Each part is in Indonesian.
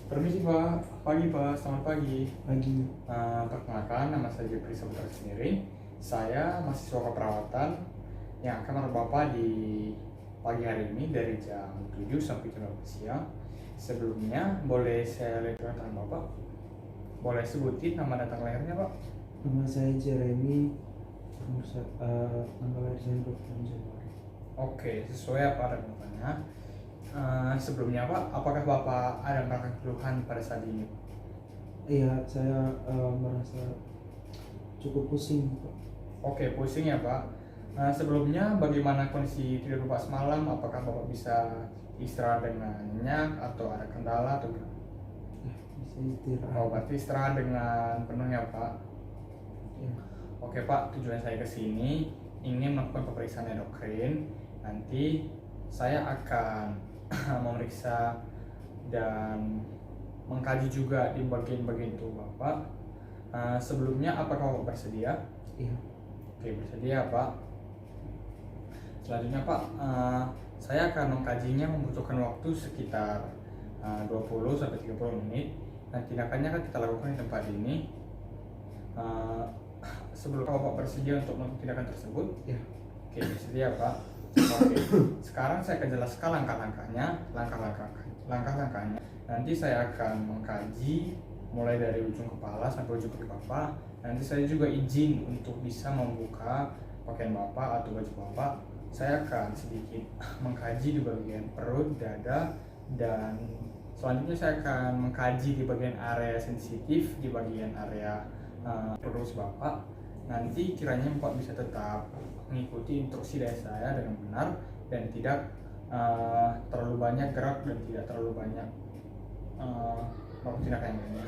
Permisi Pak, pagi Pak, selamat pagi. Pagi. Perkenalkan, nama saya Jepri Saputra sendiri. Saya mahasiswa keperawatan yang akan menemani Bapak di pagi hari ini dari jam 7 sampai jam 12 siang. Sebelumnya, boleh saya lihat tentang Bapak? Boleh sebutin nama dan tanggal lahirnya Pak? Nama saya Jeremy. Tanggal lahir saya 26 Januari. Oke, sesuai apa ada katanya. Sebelumnya Pak, apakah Bapak ada merasakan keluhan pada saat ini? Iya, saya merasa cukup pusing, Pak. Oke, pusing ya Pak. Sebelumnya bagaimana kondisi tidur Bapak semalam? Apakah Bapak bisa istirahat dengan nyenyak atau ada kendala atau gimana? Bisa istirahat. Oh, berarti istirahat dengan penuh ya Pak. Ya. Oke Pak, tujuan saya ke sini ingin melakukan pemeriksaan endokrin. Nanti saya akan memeriksa dan mengkaji juga di bagian-bagian tubuh Bapak. Sebelumnya apakah Bapak bersedia? Iya. Oke, bersedia Pak. Selanjutnya Pak, saya akan mengkajinya membutuhkan waktu sekitar 20-30 menit. Dan tindakannya akan kita lakukan di tempat ini. Sebelum Bapak bersedia untuk melakukan tindakan tersebut? Ya. Oke, bersedia Pak. Oke, sekarang saya akan jelaskan langkah-langkahnya. Nanti saya akan mengkaji mulai dari ujung kepala sampai ujung kaki Bapak. Nanti saya juga izin untuk bisa membuka pakaian Bapak atau baju Bapak. Saya akan sedikit mengkaji di bagian perut, dada, dan selanjutnya saya akan mengkaji di bagian area sensitif, di bagian area perut Bapak. Nanti kiranya Bapak bisa tetap mengikuti instruksi dari saya dengan benar dan tidak terlalu banyak gerak dan tidak terlalu banyak melakukan tindakan yang lainnya.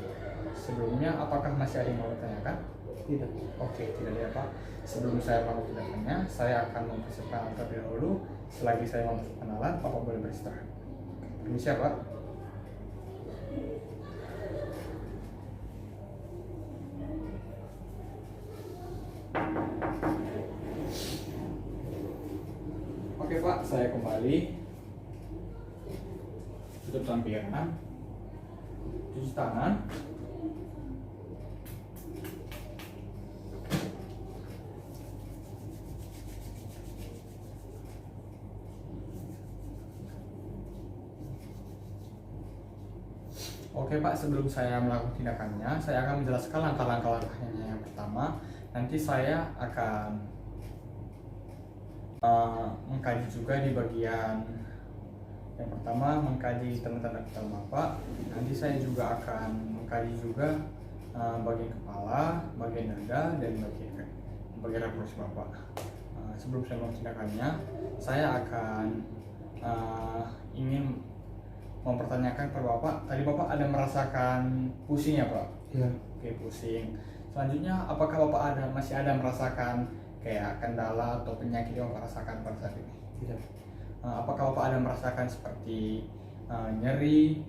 Sebelumnya, apakah masih ada yang mau ditanyakan? Tidak. Oke, tidak ada ya Pak. Sebelum saya melakukan tindakannya, saya akan mempersiapkan alat terlebih dahulu. Selagi saya memasukkan alat, Bapak boleh beristirahat. Permisi ya Pak. Oke Pak, saya kembali. Tutup tampilan, cuci tangan. Oke Pak, sebelum saya melakukan tindakannya, saya akan menjelaskan langkah-langkahnya. Yang pertama, nanti saya akan mengkaji juga di bagian yang pertama, mengkaji tanda-tanda vital Bapak. Nanti saya juga akan mengkaji juga bagian kepala, bagian dada, dan bagian reproduksi Bapak. Sebelum saya melakukan tindakannya, saya akan ingin mempertanyakan kepada Bapak. Tadi Bapak ada merasakan pusing ya Pak? Iya. Oke, pusing. Selanjutnya, apakah Bapak masih ada merasakan kayak kendala atau penyakit yang Bapak rasakan pada saat ini? Tidak. Apakah Bapak ada merasakan seperti nyeri?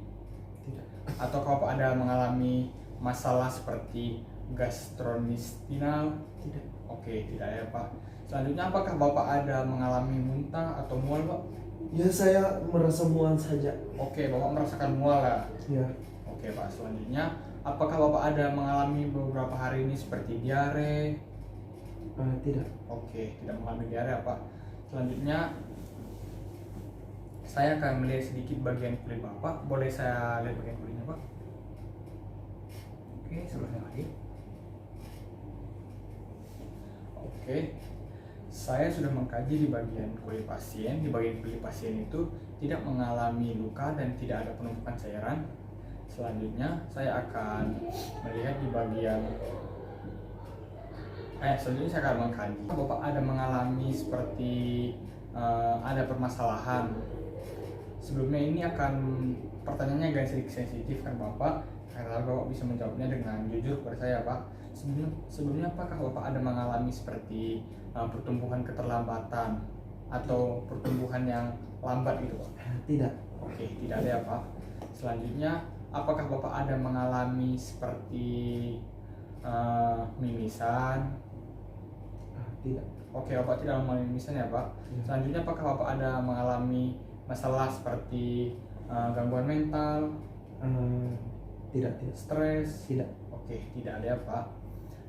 Tidak. Atau Bapak ada mengalami masalah seperti gastrointestinal? Tidak. Oke, tidak ya Pak. Selanjutnya, apakah Bapak ada mengalami muntah atau mual Pak? Ya, saya merasa mual saja. Oke, Bapak merasakan mual ya? Ya. Oke Pak, selanjutnya apakah Bapak ada mengalami beberapa hari ini seperti diare? Tidak. Oke, tidak mengalami diare Pak. Selanjutnya saya akan melihat sedikit bagian kulit Bapak. Boleh saya lihat bagian kulitnya Pak? Oke, sebelahnya lagi. Oke, saya sudah mengkaji di bagian kulit pasien. Di bagian kulit pasien itu tidak mengalami luka dan tidak ada penumpukan cairan. Selanjutnya saya akan melihat di bagian selanjutnya saya akan mengkaji. Bapak ada mengalami seperti ada permasalahan. Sebelumnya ini akan pertanyaannya agak sedikit sensitif kan Bapak, karena Bapak bisa menjawabnya dengan jujur kepada saya Pak. Sebelumnya apakah Bapak ada mengalami seperti pertumbuhan keterlambatan atau pertumbuhan yang lambat gitu Pak? Tidak. Oke, tidak ada ya Pak. Selanjutnya, apakah Bapak ada mengalami seperti mimisan? Tidak. Oke, Bapak tidak mengalami mimisan ya Pak. Selanjutnya, apakah Bapak ada mengalami masalah seperti gangguan mental Eh, tidak, tidak, stres? tidak. Oke, tidak ada ya Pak.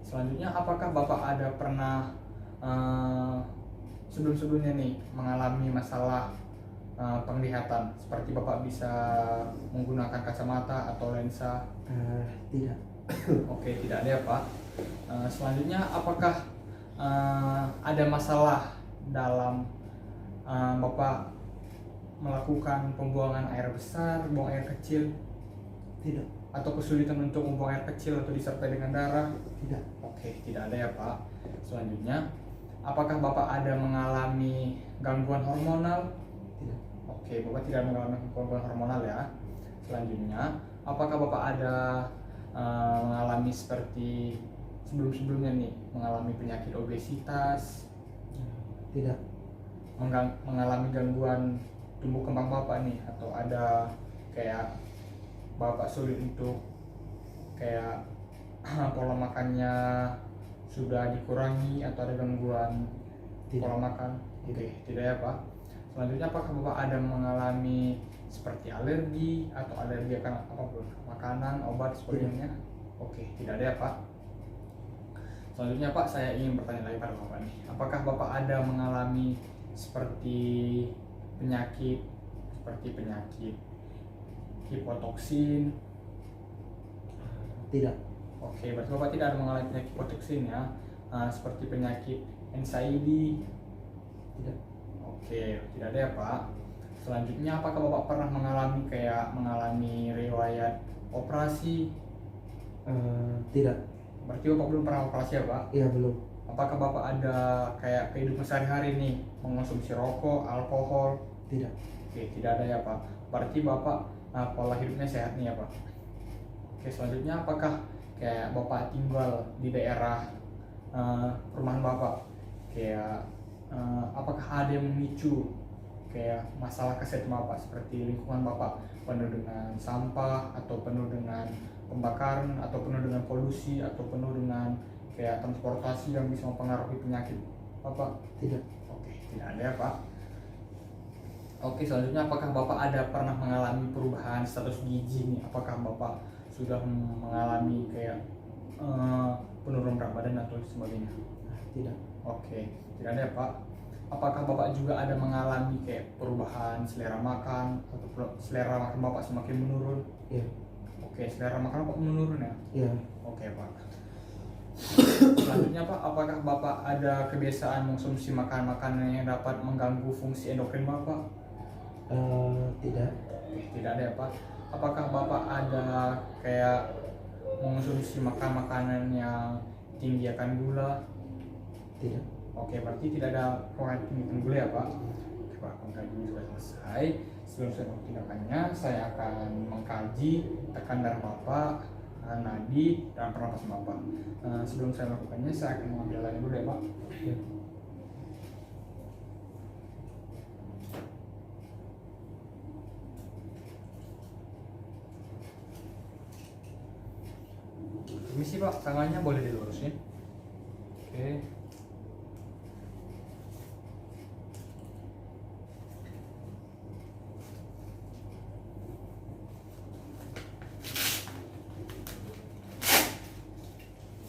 Selanjutnya, apakah Bapak ada pernah sebelum-sebelumnya nih mengalami masalah penglihatan, seperti Bapak bisa menggunakan kacamata atau lensa? Tidak. Oke, tidak ada ya Pak. Selanjutnya, apakah ada masalah dalam Bapak melakukan pembuangan air besar, buang air kecil, Tidak. atau kesulitan untuk membuang air kecil atau disertai dengan darah? Tidak. Oke, tidak ada ya Pak. Selanjutnya, apakah Bapak ada mengalami gangguan hormonal? Tidak. Oke, Bapak tidak mengalami gangguan hormonal ya. Selanjutnya, apakah Bapak ada mengalami seperti sebelum-sebelumnya nih, mengalami penyakit obesitas, Tidak. mengalami gangguan tumbuh kembang Bapak nih, atau ada kayak Bapak sulit untuk kayak pola makannya sudah dikurangi atau ada gangguan Tidak. pola makan? Oke, tidak ya Pak. Selanjutnya, apakah Bapak ada mengalami seperti alergi atau alergi akan apapun, makanan, obat, sebagainya? Oke, tidak ada ya Pak. Selanjutnya Pak, saya ingin bertanya lagi pada Bapak nih, apakah Bapak ada mengalami seperti penyakit hipotoksin? Tidak. Oke, berarti Bapak tidak ada mengalami penyakit hipotoksin ya, seperti penyakit NSAID? Tidak. Oke, tidak ada ya Pak. Selanjutnya, apakah Bapak pernah mengalami riwayat operasi? Tidak. Berarti Bapak belum pernah operasi ya Pak? Iya, belum. Apakah Bapak ada kayak kehidupan sehari-hari nih mengonsumsi rokok, alkohol? Tidak. Oke, tidak ada ya Pak. Berarti Bapak pola hidupnya sehat nih ya Pak. Oke, selanjutnya, apakah kayak Bapak tinggal di daerah perumahan Bapak, kayak apakah ada yang memicu kayak masalah kesehatan Bapak, seperti lingkungan Bapak penuh dengan sampah, atau penuh dengan pembakaran, atau penuh dengan polusi, atau penuh dengan kayak transportasi yang bisa mempengaruhi penyakit Bapak? Tidak. Oke, tidak ada ya Pak. Oke, selanjutnya, apakah Bapak ada pernah mengalami perubahan status gizi nih? Apakah Bapak sudah mengalami kayak penurunan berat badan atau sebagainya? Tidak. Oke, tidak ada ya Pak. Apakah Bapak juga ada mengalami kayak perubahan selera makan, atau selera makan Bapak semakin menurun? Iya. Oke, selera makan Bapak menurun ya? Iya. Oke Pak. Selanjutnya Pak, apakah Bapak ada kebiasaan mengonsumsi makanan yang dapat mengganggu fungsi endokrin Bapak? Tidak. Tidak ada ya Pak. Apakah Bapak ada kayak mengonsumsi makanan yang tinggi akan gula? Tidak. Oke, berarti tidak ada pengaruh tinggi gula ya Pak. Oke Pak, pengkajian sudah selesai. Sebelum saya melakukan tindakannya, saya akan mengkaji tekanan darah Bapak, nadi, dan pernapasan Bapak. Sebelum saya melakukannya, saya akan mengambil air dulu ya Pak. Ya. Permisi Pak, tangannya boleh dilurusin. Oke.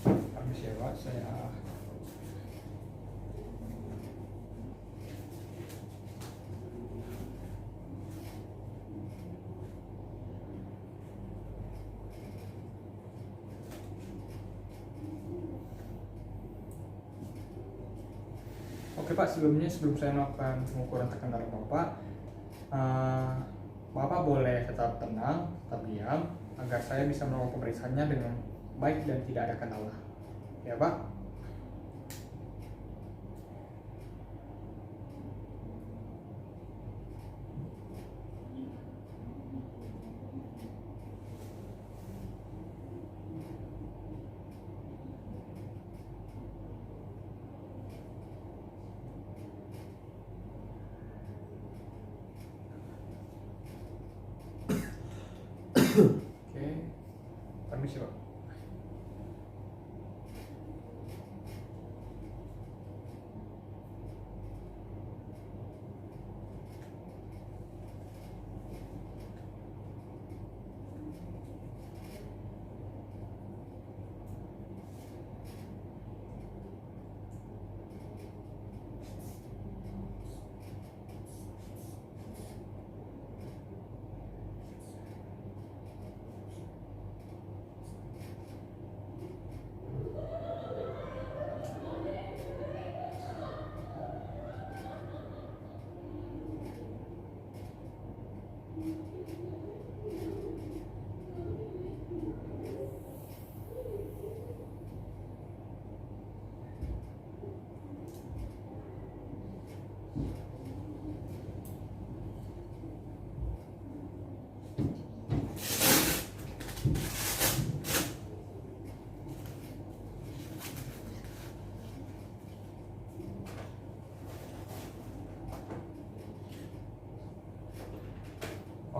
Permisi ya Pak, saya Oke Pak, sebelum saya melakukan pengukuran tekanan darah Bapak, Bapak boleh tetap tenang, tetap diam, agar saya bisa melakukan pemeriksaannya dengan baik dan tidak ada kendala. Ya Pak? Oke, permisi Pak.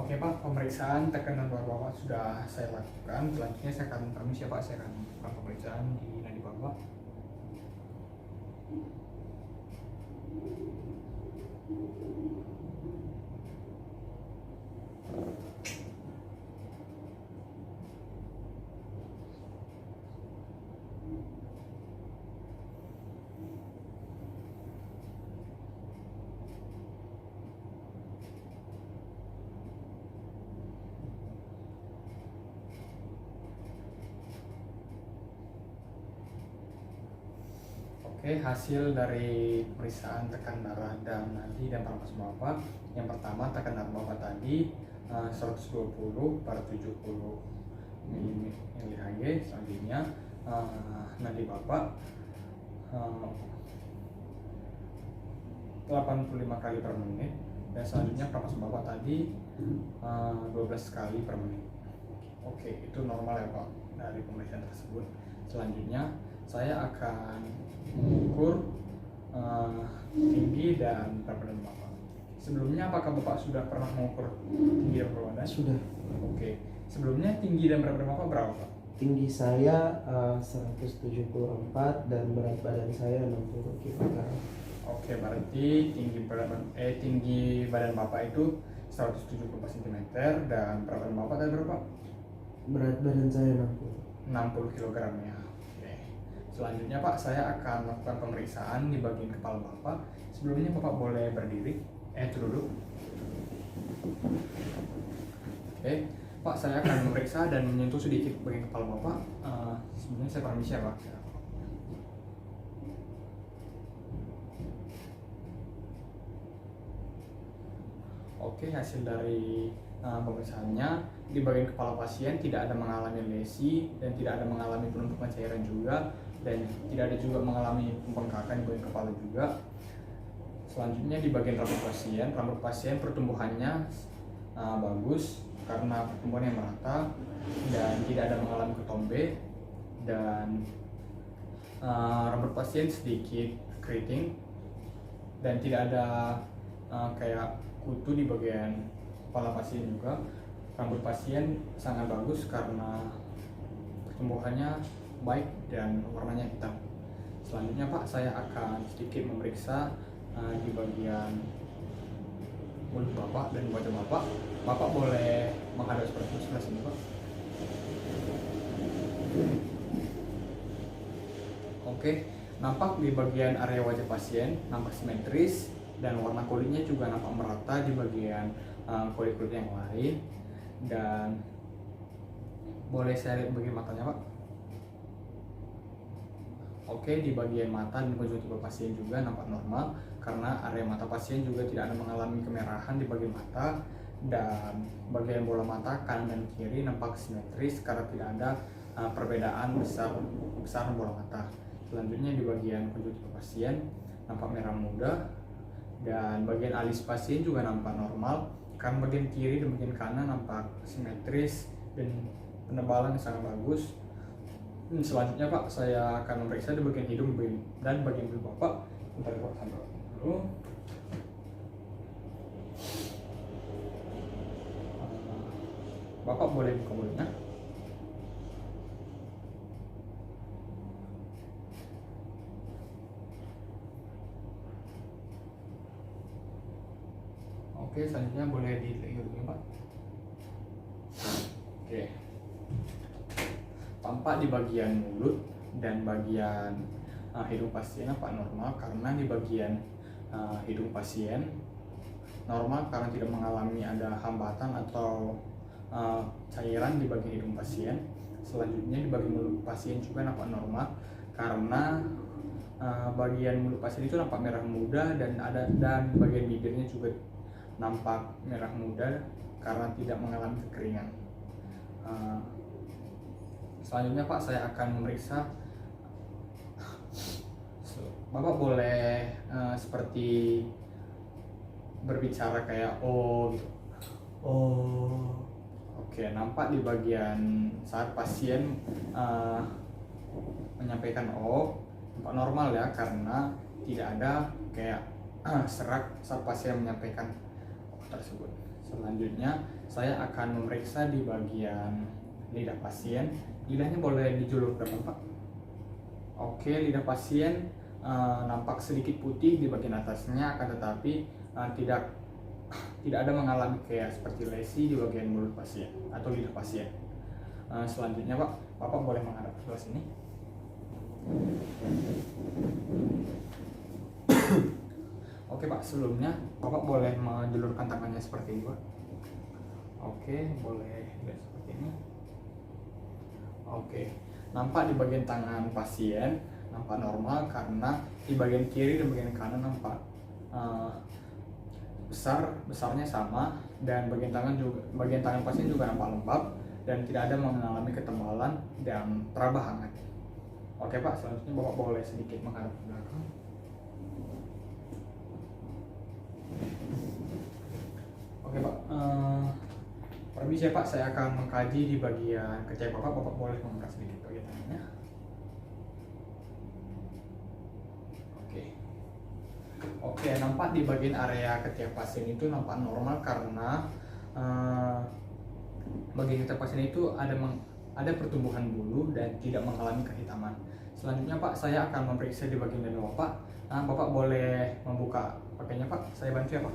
Oke Pak, pemeriksaan tekanan Bapak sudah saya lakukan. Selanjutnya saya akan permisi ya Pak, saya akan melakukan pemeriksaan di nadi Bapak. Oke, hasil dari pemeriksaan tekan darah dan nadi dan paru Bapak. Yang pertama, tekan darah Bapak tadi 120 per 70 mHg. Selanjutnya nadi Bapak 85 kali per menit, dan selanjutnya paru Bapak tadi 12 kali per menit. Oke, itu normal ya Pak dari pemeriksaan tersebut. Selanjutnya saya akan mengukur tinggi dan berat badan Bapak. Sebelumnya apakah Bapak sudah pernah mengukur tinggi dan berat badan? Sudah. Oke. Sebelumnya tinggi dan berat badan Bapak berapa Pak? Tinggi saya 174 dan berat badan saya 60 kg. Oke, berarti tinggi badan Bapak itu 174 cm dan berat badan Bapak tadi berapa? Berat badan saya 60 kg ya. Selanjutnya Pak, saya akan melakukan pemeriksaan di bagian kepala Bapak. Sebelumnya Bapak boleh berdiri, duduk. Oke, Pak, saya akan memeriksa dan menyentuh sedikit bagian kepala Bapak. Sebelumnya saya permisi ya Pak. Oke, hasil dari pemeriksaannya di bagian kepala pasien tidak ada mengalami lesi dan tidak ada mengalami penumpukan cairan juga, dan tidak ada juga mengalami pembengkakan di bagian kepala juga. Selanjutnya di bagian rambut pasien pertumbuhannya bagus karena pertumbuhan yang merata dan tidak ada mengalami ketombe, dan rambut pasien sedikit keriting dan tidak ada kayak kutu di bagian kepala pasien juga. Rambut pasien sangat bagus karena pertumbuhannya baik dan warnanya hitam. Selanjutnya Pak, saya akan sedikit memeriksa di bagian mulut Bapak dan wajah Bapak. Bapak boleh menghadap seperti sebelah sini Pak. Oke, nampak di bagian area wajah pasien nampak simetris dan warna kulitnya juga nampak merata di bagian kulit-kulit yang lain. Dan boleh saya lihat bagian matanya Pak? Oke, di bagian mata dan konjungtiva pasien juga nampak normal karena area mata pasien juga tidak ada mengalami kemerahan di bagian mata, dan bagian bola mata kanan dan kiri nampak simetris karena tidak ada perbedaan besar bola mata. Selanjutnya di bagian konjungtiva pasien nampak merah muda, dan bagian alis pasien juga nampak normal karena bagian kiri dan bagian kanan nampak simetris dan penebalan yang sangat bagus. Selanjutnya Pak, saya akan memeriksa di bagian hidung dan bagian bibir Bapak. Bentar Pak, sambil dulu. Bapak boleh buka mulutnya. Oke, selanjutnya boleh dilihat hidungnya Pak. Oke. Tampak di bagian mulut dan bagian hidung pasien nampak normal karena di bagian hidung pasien normal karena tidak mengalami ada hambatan atau cairan di bagian hidung pasien. Selanjutnya di bagian mulut pasien juga nampak normal karena bagian mulut pasien itu nampak merah muda, dan bagian bibirnya juga nampak merah muda karena tidak mengalami kekeringan. Selanjutnya Pak, saya akan memeriksa. Bapak boleh seperti berbicara kayak oh gitu. Oh. Oke, nampak di bagian saat pasien menyampaikan oh, nampak normal ya karena tidak ada kayak serak saat pasien menyampaikan tersebut. Selanjutnya saya akan memeriksa di bagian lidah pasien. Lidahnya boleh dijulur ke depan, Pak. Oke, lidah pasien nampak sedikit putih di bagian atasnya, akan tetapi tidak ada mengalami kayak seperti lesi di bagian mulut pasien atau lidah pasien. Selanjutnya, Pak, Bapak boleh menghadap ke sini. Oke, Pak, sebelumnya Bapak boleh menjulurkan tangannya seperti ini, Pak. Oke, boleh lihat seperti ini. Oke, nampak di bagian tangan pasien nampak normal karena di bagian kiri dan bagian kanan nampak besarnya sama, dan bagian tangan pasien juga nampak lembab dan tidak ada mengalami ketebalan dan teraba hangat. Oke, Pak, selanjutnya Bapak boleh sedikit menghadap ke belakang. Oke, Pak, permisi ya, Pak, saya akan mengkaji di bagian ketiak Bapak. Bapak boleh mengangkat sedikit bagian tangannya. Oke, nampak di bagian area ketiak pasien itu nampak normal karena bagian ketiak pasien itu ada pertumbuhan bulu dan tidak mengalami kehitaman. Selanjutnya, Pak, saya akan memeriksa di bagian dada Bapak. Bapak boleh membuka pakainya, Pak. Saya bantu ya, Pak.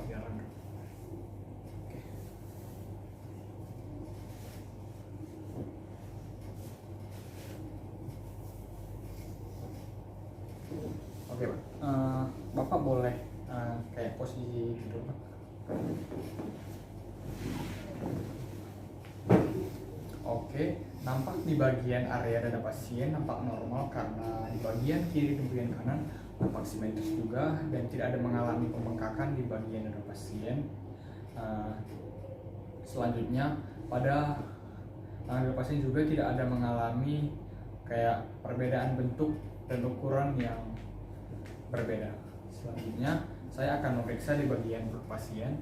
Oke, Pak. Bapak boleh kayak posisi gitu, Pak. Oke, nampak di bagian area dada pasien nampak normal karena di bagian kiri dan bagian kanan nampak simetris juga dan tidak ada mengalami pembengkakan di bagian dada pasien. Selanjutnya, pada dada pasien juga tidak ada mengalami kayak perbedaan bentuk dan ukuran yang berbeda. Selanjutnya, saya akan memeriksa di bagian perut pasien.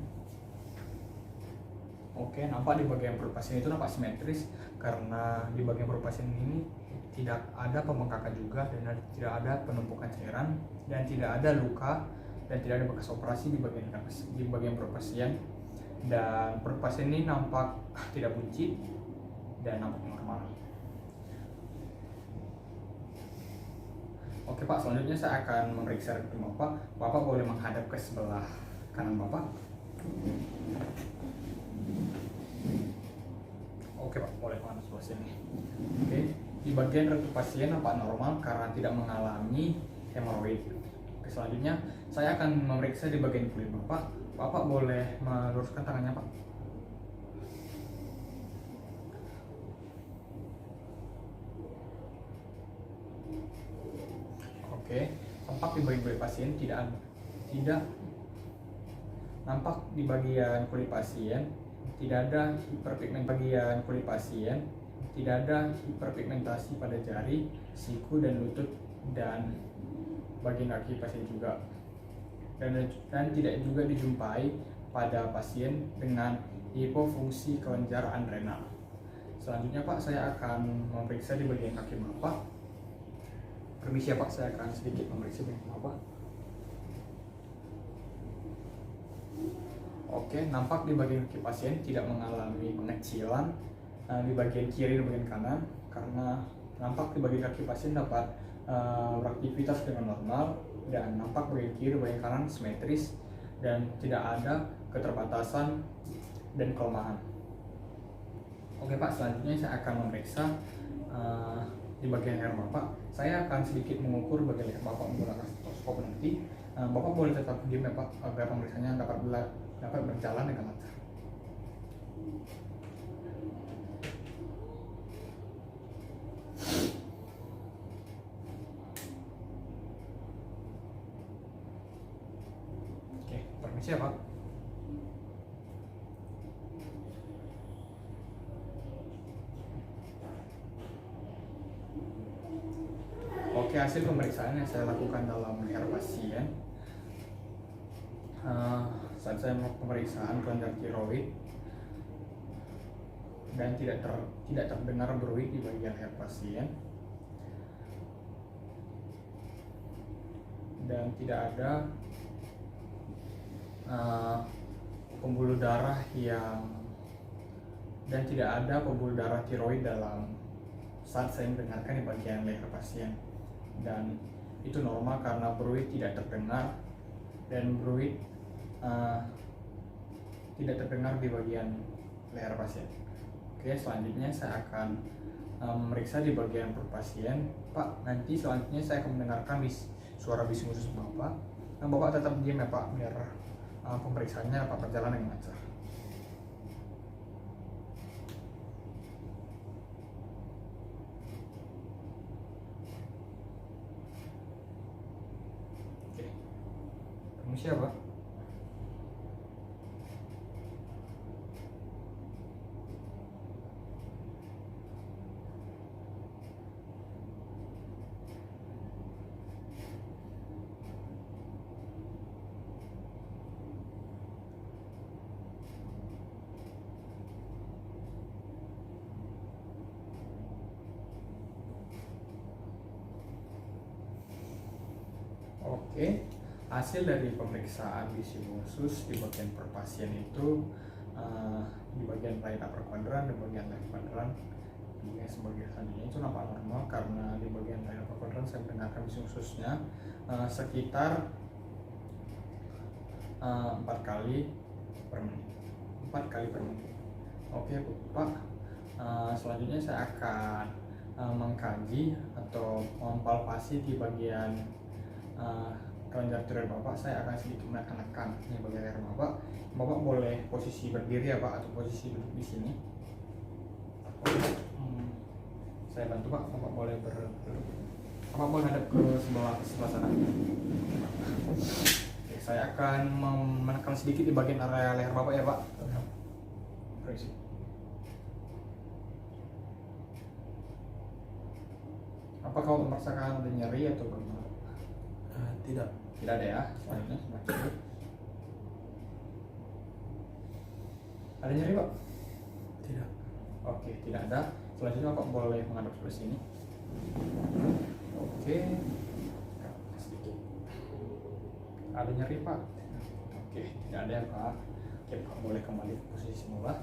Oke, nampak di bagian perut pasien itu nampak simetris karena di bagian perut pasien ini tidak ada pembengkakan juga dan tidak ada penumpukan cairan dan tidak ada luka dan tidak ada bekas operasi di bagian perut pasien, dan perut pasien ini nampak tidak buncit dan nampak normal. Oke, Pak, selanjutnya saya akan memeriksa rektum Bapak. Bapak boleh menghadap ke sebelah kanan Bapak. Oke, Pak, boleh menghadap sebelah sini. Oke, di bagian rektum pasien nampak normal karena tidak mengalami hemoroid. Oke, selanjutnya saya akan memeriksa di bagian kulit Bapak. Bapak boleh meluruskan tangannya, Pak. Oke, nampak di bagian kulit pasien tidak nampak di bagian kulit pasien tidak ada bagian kulit pasien tidak ada hiperpigmentasi pada jari, siku dan lutut dan bagian kaki pasien juga, dan tidak juga dijumpai pada pasien dengan hipofungsi kelenjar adrenal. Selanjutnya, Pak, saya akan memeriksa di bagian kaki Bapak. Permisi ya, Pak, saya akan sedikit memeriksa bagian Bapak. Oke, nampak di bagian kaki pasien tidak mengalami pengecilan di bagian kiri dan bagian kanan karena nampak di bagian kaki pasien dapat beraktivitas dengan normal, dan nampak bagian kiri dan bagian kanan simetris dan tidak ada keterbatasan dan kelemahan. Oke, Pak, selanjutnya saya akan memeriksa di bagian leher Bapak. Saya akan sedikit mengukur bagian leher Bapak menggunakan stetoskop nanti. Bapak boleh tetap diam ya, Pak, agar pemeriksaannya dapat berjalan dengan lancar. Oke, permisi ya, Pak. Oke, hasil pemeriksaan yang saya lakukan dalam leher pasien, saat saya melakukan pemeriksaan kelenjar tiroid dan tidak terdengar bruit di bagian leher pasien, dan tidak ada pembuluh darah dan tidak ada pembuluh darah tiroid dalam saat saya mendengarkan di bagian leher pasien, dan itu normal karena bruit tidak terdengar dan bruit tidak terdengar di bagian leher pasien. Oke, selanjutnya saya akan memeriksa di bagian perut pasien. Pak, nanti selanjutnya saya akan mendengarkan suara bising usus Bapak. Nah, Bapak tetap diam ya Pak, biar pemeriksaannya Pak berjalan dengan lancar. Oke, permisi ya Pak. Oke, hasil dari pemeriksaan bising usus di bagian perut pasien itu di bagian right upper quadrant, di bagian left quadrant, di sebagian selanjutnya itu nampak normal karena di bagian right upper quadrant saya mendengarkan bising ususnya sekitar 4 kali per menit. 4 kali per menit. Oke Pak, selanjutnya saya akan mengkaji atau mempalpasi di bagian kelenjar tiroid Bapak. Saya akan sedikit menekan ini bagian leher Bapak. Bapak boleh posisi berdiri ya Pak, atau posisi duduk di sini. Saya bantu Pak. Bapak boleh berduduk. Bapak boleh hadap ke sebelah sana. Oke, saya akan menekan sedikit di bagian area leher Bapak ya Pak. Permisi. Apakah Bapak merasakan ada nyeri atau bagaimana? Tidak. Tidak ada ya. Selanjutnya sebelah kiri. Ada nyeri Pak? Tidak. Oke, tidak ada. Selanjutnya Bapak boleh menghadap sebelah sini. Oke, sedikit. Ada nyeri Pak? Oke, tidak ada ya Pak. Oke, Pak boleh kembali ke posisi semula.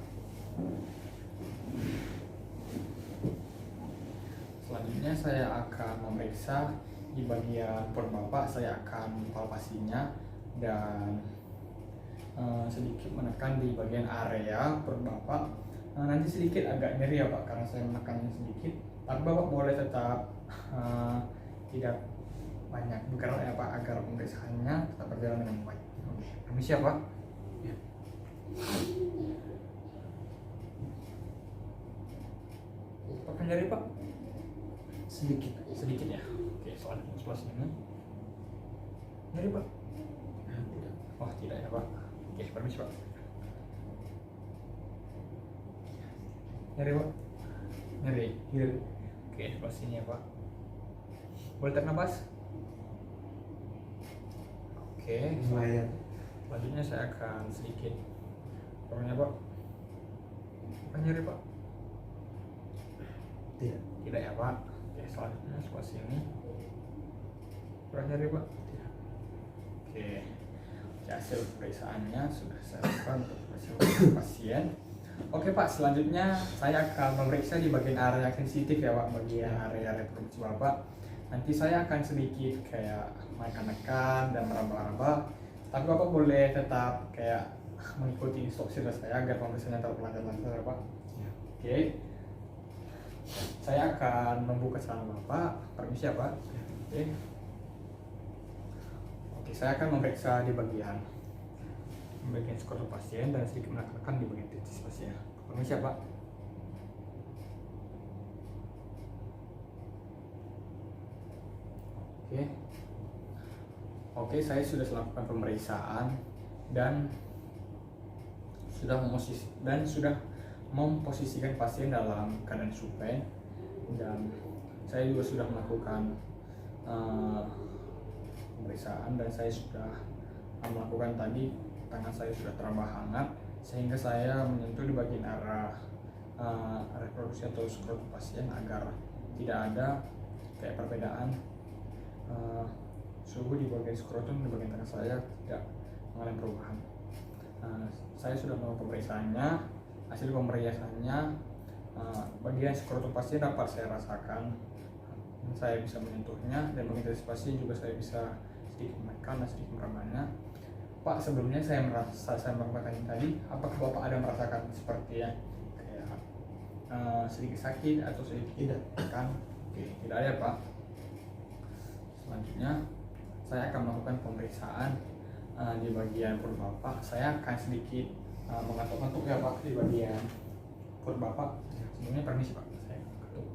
Selanjutnya saya akan memeriksa di bagian perut Bapak. Saya akan palpasinya dan sedikit menekan di bagian area perut Bapak. Nanti sedikit agak nyeri ya Pak karena saya menekannya sedikit, tapi Bapak boleh tetap tidak banyak bergerak ya Pak agar pemeriksaannya tetap berjalan dengan baik. Oke, permisi ya Pak. Ya. Apakah nyeri Pak? Sedikit. Sedikit ya. Oke, selanjutnya sebelah sini. Nyeri Pak? Tidak. Oh tidak ya Pak. Oke, permisi Pak. Nyeri Pak? Nyeri. Oke, sebelah sini ya Pak. Boleh tarik nafas? Oke, Lumayan. selanjutnya saya akan sedikit turunnya Pak. Apa nyeri Pak? Tidak. Tidak ya Pak. Oke, selanjutnya sebelah sini. Kurang nyeri Pak? Tidak. Oke, hasil pemeriksaannya sudah saya lakukan untuk pasien. Oke Pak, selanjutnya saya akan memeriksa di bagian area sensitif ya Pak, bagian area reproduksi Bapak. Nanti saya akan sedikit kayak menekan dan meraba-raba, tapi Bapak boleh tetap kayak mengikuti instruksi dari saya agar pemeriksaannya tetap lancar-lancar ya Pak. Ya. Oke, saya akan membuka celana Bapak. Permisi ya Pak. Oke. Oke, saya akan memeriksa di bagian skrotum pasien dan sedikit menekan di bagian titis pasien. Permisi ya Pak. Oke, saya sudah melakukan pemeriksaan dan sudah memposisikan pasien dalam keadaan supine, dan saya juga sudah melakukan pemeriksaan dan saya sudah melakukan tadi tangan saya sudah terambah hangat sehingga saya menyentuh di bagian arah reproduksi atau skrotum pasien agar tidak ada kayak perbedaan suhu di bagian skrotum di bagian tangan saya tidak mengalami perubahan. Saya sudah melakukan pemeriksaannya. Hasil pemeriksaannya, bagian skrotum pasien dapat saya rasakan, saya bisa menyentuhnya, dan bagian dari pasien juga saya bisa sedikit menekan dan sedikit meremannya. Pak, sebelumnya saya merasakan tadi, apakah Bapak ada merasakan seperti ya kayak sedikit sakit atau sedikit Tidak. tekan? Oke, tidak ada Pak. Selanjutnya saya akan melakukan pemeriksaan di bagian perut Bapak. Saya akan sedikit mengatuk-ngatuk ya Pak di bagian perut Bapak. Sebelumnya permisi Pak, saya ketuk.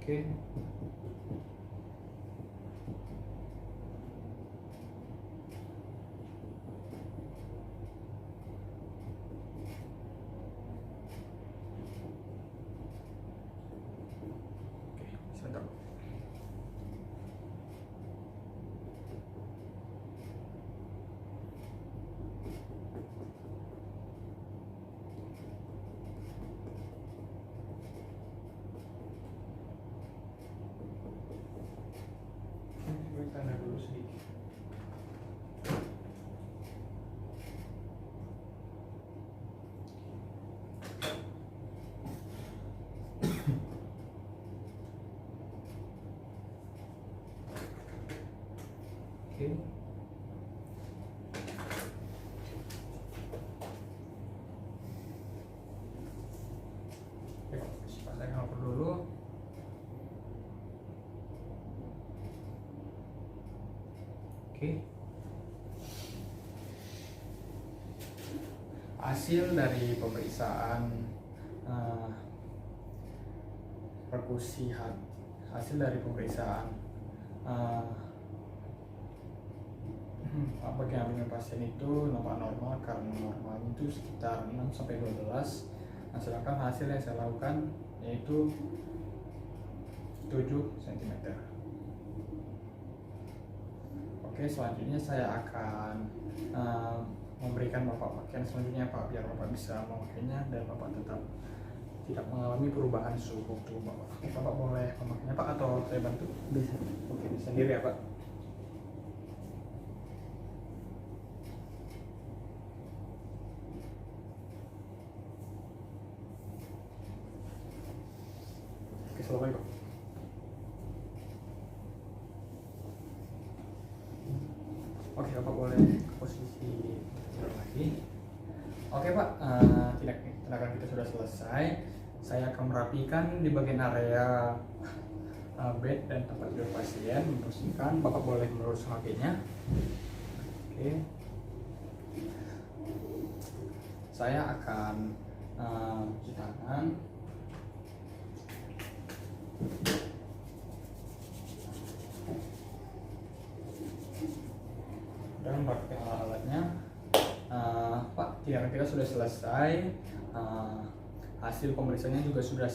Oke. Sebentar. Gue tanda dulu sedikit. Oke. Oke, Pak, saya hapus dulu. Oke. Hasil dari pemeriksaan perkusi hati, hasil dari pemeriksaan bagian abdomen pasien itu nampak normal, karena normal itu sekitar 6-12. Nah, sedangkan hasil yang saya lakukan yaitu 7 cm. Oke, selanjutnya saya akan memberikan Bapak pakaian selanjutnya Pak, biar Bapak bisa memakainya dan Bapak tetap tidak mengalami perubahan suhu tubuh Bapak. Oke, Bapak boleh memakainya Pak, atau saya bantu? Bisa. Oke, sendiri ya Pak. Oke, selesai Pak. Oke, Bapak boleh ke posisi lagi. Oke Pak, tindakan kita sudah selesai. Saya akan merapikan di bagian area bed dan tempat tidur pasien, membersihkan. Bapak boleh melurus kakinya. Oke. Saya akan cuci tangan. Dan merapikan alat-alatnya. Pak, tindakan kita sudah selesai. Hasil pemeriksaannya juga sudah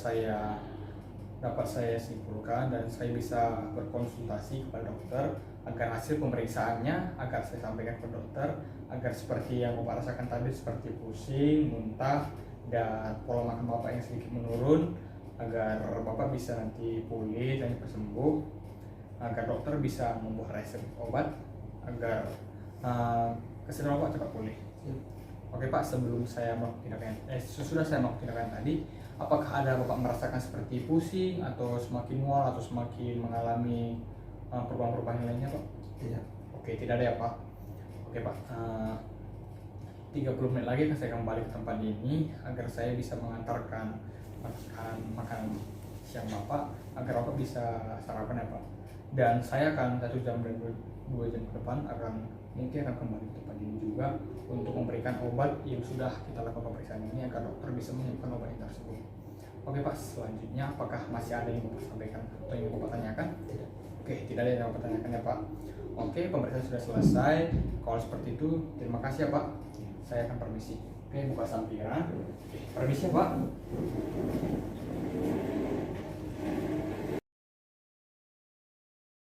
dapat saya simpulkan, dan saya bisa berkonsultasi kepada dokter agar hasil pemeriksaannya agar saya sampaikan ke dokter, agar seperti yang Bapak rasakan tadi, seperti pusing, muntah, dan pola makan Bapak yang sedikit menurun, agar Bapak bisa nanti pulih dan cepat sembuh, agar dokter bisa membuat resep obat agar kesehatan Bapak cepat pulih. Oke Pak, sebelum saya melakukan tindakan, sesudah saya melakukan tindakan tadi, apakah ada Bapak merasakan seperti pusing atau semakin mual atau semakin mengalami perubahan-perubahan lainnya Pak? Tidak. Oke, tidak ada ya Pak. Oke Pak, 30 menit lagi saya kembali ke tempat ini agar saya bisa mengantarkan makanan siang Bapak, agar Bapak bisa sarapan ya Pak. Dan saya akan 1 jam dan 2 jam ke depan mungkin akan kembali ke tempat ini juga untuk memberikan obat yang sudah kita lakukan pemeriksaan ini, agar dokter bisa menyembuhkan obat yang tersebut. Oke Pak, selanjutnya apakah masih ada yang Bapak sampaikan atau yang Bapak tanyakan? Tidak. Oke, tidak ada yang Bapak tanyakan ya Pak. Oke, pemeriksaan sudah selesai. Kalau seperti itu, terima kasih ya Pak. Saya akan permisi. Oke, buka sampiran. Oke, permisi ya Pak.